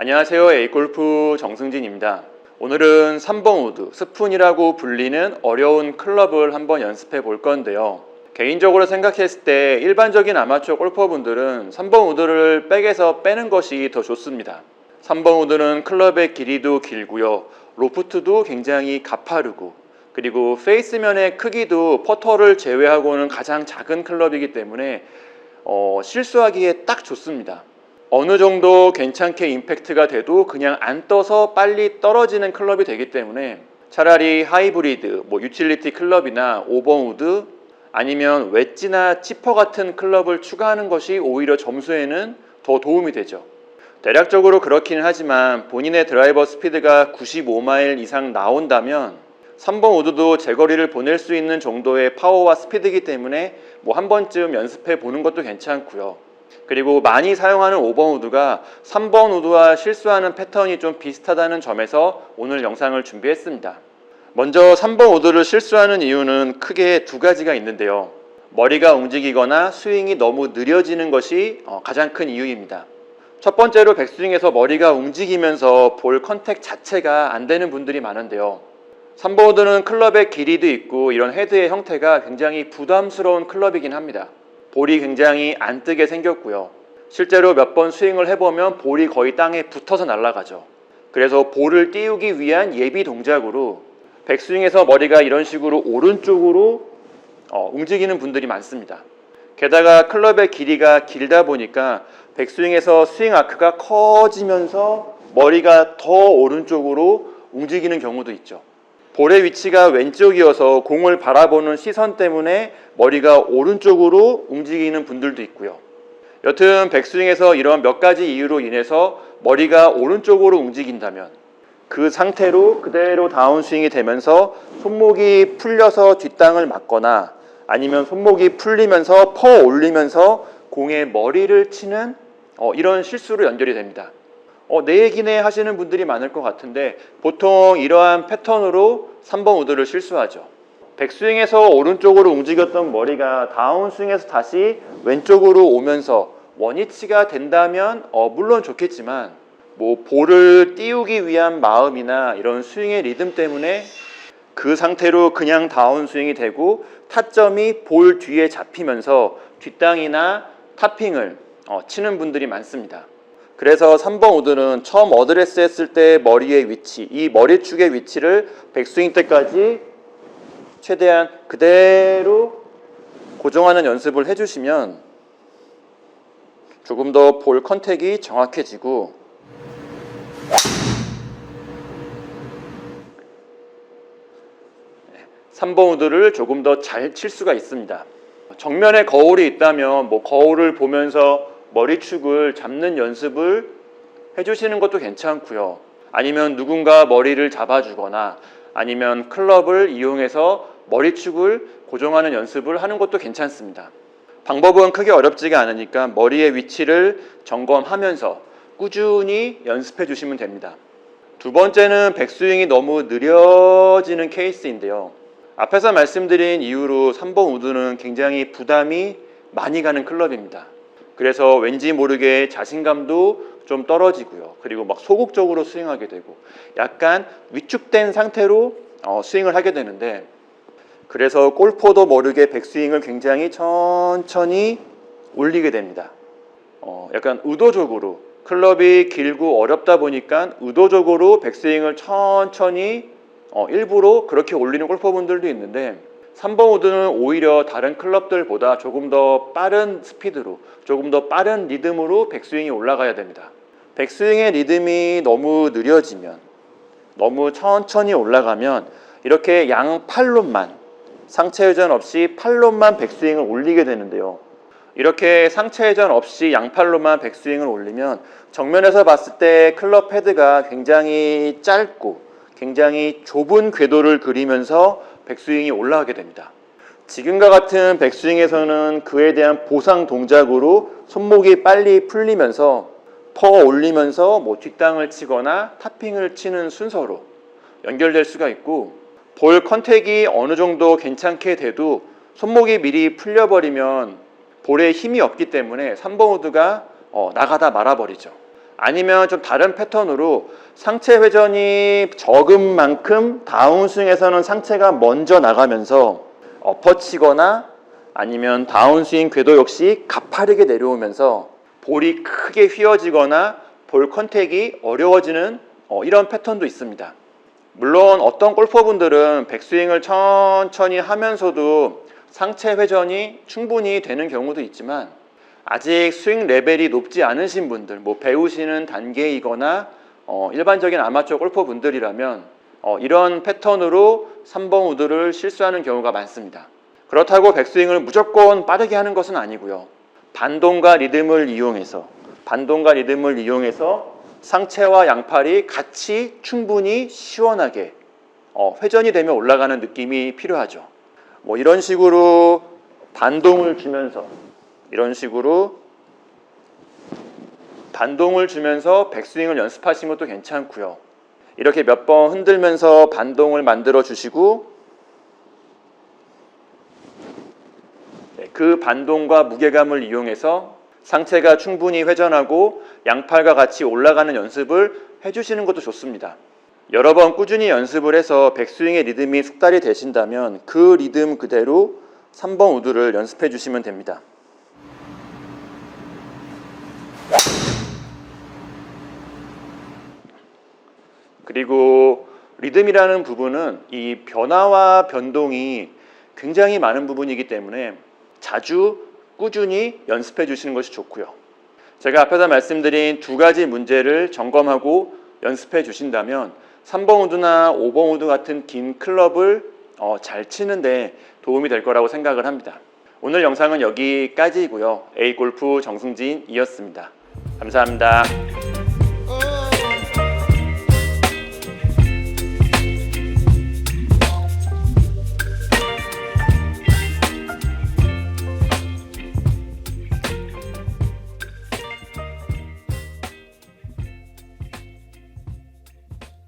안녕하세요. A골프 정승진입니다. 오늘은 3번 우드, 스푼이라고 불리는 어려운 클럽을 한번 연습해 볼 건데요. 개인적으로 생각했을 때 일반적인 아마추어 골퍼분들은 3번 우드를 백에서 빼는 것이 더 좋습니다. 3번 우드는 클럽의 길이도 길고요. 로프트도 굉장히 가파르고, 그리고 페이스면의 크기도 퍼터를 제외하고는 가장 작은 클럽이기 때문에 실수하기에 딱 좋습니다. 어느 정도 괜찮게 임팩트가 돼도 그냥 안 떠서 빨리 떨어지는 클럽이 되기 때문에 차라리 하이브리드, 유틸리티 클럽이나 5번 우드 아니면 웨지나 치퍼 같은 클럽을 추가하는 것이 오히려 점수에는 더 도움이 되죠. 대략적으로 그렇기는 하지만 본인의 드라이버 스피드가 95마일 이상 나온다면 3번 우드도 제거리를 보낼 수 있는 정도의 파워와 스피드이기 때문에 한 번쯤 연습해 보는 것도 괜찮고요. 그리고 많이 사용하는 5번 우드가 3번 우드와 실수하는 패턴이 좀 비슷하다는 점에서 오늘 영상을 준비했습니다. 먼저 3번 우드를 실수하는 이유는 크게 두 가지가 있는데요. 머리가 움직이거나 스윙이 너무 느려지는 것이 가장 큰 이유입니다. 첫 번째로 백스윙에서 머리가 움직이면서 볼 컨택 자체가 안 되는 분들이 많은데요. 3번 우드는 클럽의 길이도 있고 이런 헤드의 형태가 굉장히 부담스러운 클럽이긴 합니다. 볼이 굉장히 안 뜨게 생겼고요. 실제로 몇 번 스윙을 해보면 볼이 거의 땅에 붙어서 날아가죠. 그래서 볼을 띄우기 위한 예비 동작으로 백스윙에서 머리가 이런 식으로 오른쪽으로 움직이는 분들이 많습니다. 게다가 클럽의 길이가 길다 보니까 백스윙에서 스윙 아크가 커지면서 머리가 더 오른쪽으로 움직이는 경우도 있죠. 볼의 위치가 왼쪽이어서 공을 바라보는 시선 때문에 머리가 오른쪽으로 움직이는 분들도 있고요. 여튼 백스윙에서 이런 몇 가지 이유로 인해서 머리가 오른쪽으로 움직인다면 그 상태로 그대로 다운스윙이 되면서 손목이 풀려서 뒷땅을 맞거나 아니면 손목이 풀리면서 퍼 올리면서 공에 머리를 치는 이런 실수로 연결이 됩니다. 내 얘기네 하시는 분들이 많을 것 같은데 보통 이러한 패턴으로 3번 우드를 실수하죠. 백스윙에서 오른쪽으로 움직였던 머리가 다운스윙에서 다시 왼쪽으로 오면서 원위치가 된다면 물론 좋겠지만 볼을 띄우기 위한 마음이나 이런 스윙의 리듬 때문에 그 상태로 그냥 다운스윙이 되고 타점이 볼 뒤에 잡히면서 뒷땅이나 탑핑을 치는 분들이 많습니다. 그래서 3번 우드는 처음 어드레스 했을 때 머리의 위치, 이 머리축의 위치를 백스윙 때까지 최대한 그대로 고정하는 연습을 해주시면 조금 더 볼 컨택이 정확해지고 네, 3번 우드를 조금 더 잘 칠 수가 있습니다. 정면에 거울이 있다면 거울을 보면서 머리축을 잡는 연습을 해주시는 것도 괜찮고요. 아니면 누군가 머리를 잡아주거나 아니면 클럽을 이용해서 머리축을 고정하는 연습을 하는 것도 괜찮습니다. 방법은 크게 어렵지가 않으니까 머리의 위치를 점검하면서 꾸준히 연습해 주시면 됩니다. 두 번째는 백스윙이 너무 느려지는 케이스인데요. 앞에서 말씀드린 이유로 3번 우드는 굉장히 부담이 많이 가는 클럽입니다. 그래서 왠지 모르게 자신감도 좀 떨어지고요. 그리고 소극적으로 스윙하게 되고 약간 위축된 상태로 스윙을 하게 되는데 그래서 골퍼도 모르게 백스윙을 굉장히 천천히 올리게 됩니다. 약간 의도적으로 클럽이 길고 어렵다 보니까 의도적으로 백스윙을 천천히 일부러 그렇게 올리는 골퍼분들도 있는데 3번 우드는 오히려 다른 클럽들보다 조금 더 빠른 스피드로 조금 더 빠른 리듬으로 백스윙이 올라가야 됩니다. 백스윙의 리듬이 너무 느려지면 너무 천천히 올라가면 이렇게 양팔론만 상체 회전 없이 팔론만 백스윙을 올리게 되는데요. 이렇게 상체 회전 없이 양팔로만 백스윙을 올리면 정면에서 봤을 때 클럽 헤드가 굉장히 짧고 굉장히 좁은 궤도를 그리면서 백스윙이 올라가게 됩니다. 지금과 같은 백스윙에서는 그에 대한 보상 동작으로 손목이 빨리 풀리면서 퍼 올리면서 뒷땅을 치거나 탑핑을 치는 순서로 연결될 수가 있고 볼 컨택이 어느 정도 괜찮게 돼도 손목이 미리 풀려버리면 볼에 힘이 없기 때문에 3번 우드가 나가다 말아버리죠. 아니면 좀 다른 패턴으로 상체 회전이 적은 만큼 다운스윙에서는 상체가 먼저 나가면서 엎어치거나 아니면 다운스윙 궤도 역시 가파르게 내려오면서 볼이 크게 휘어지거나 볼 컨택이 어려워지는 이런 패턴도 있습니다. 물론 어떤 골퍼분들은 백스윙을 천천히 하면서도 상체 회전이 충분히 되는 경우도 있지만 아직 스윙 레벨이 높지 않으신 분들, 배우시는 단계이거나 일반적인 아마추어 골퍼분들이라면 이런 패턴으로 3번 우드를 실수하는 경우가 많습니다. 그렇다고 백스윙을 무조건 빠르게 하는 것은 아니고요. 반동과 리듬을 이용해서 상체와 양팔이 같이 충분히 시원하게 회전이 되며 올라가는 느낌이 필요하죠. 이런 식으로 반동을 주면서 백스윙을 연습하시는 것도 괜찮고요. 이렇게 몇 번 흔들면서 반동을 만들어 주시고 그 반동과 무게감을 이용해서 상체가 충분히 회전하고 양팔과 같이 올라가는 연습을 해주시는 것도 좋습니다. 여러 번 꾸준히 연습을 해서 백스윙의 리듬이 숙달이 되신다면 그 리듬 그대로 3번 우드를 연습해 주시면 됩니다. 그리고 리듬이라는 부분은 이 변화와 변동이 굉장히 많은 부분이기 때문에 자주 꾸준히 연습해 주시는 것이 좋고요. 제가 앞에서 말씀드린 두 가지 문제를 점검하고 연습해 주신다면 3번 우드나 5번 우드 같은 긴 클럽을 잘 치는데 도움이 될 거라고 생각을 합니다. 오늘 영상은 여기까지이고요. A골프 정승진이었습니다. 감사합니다.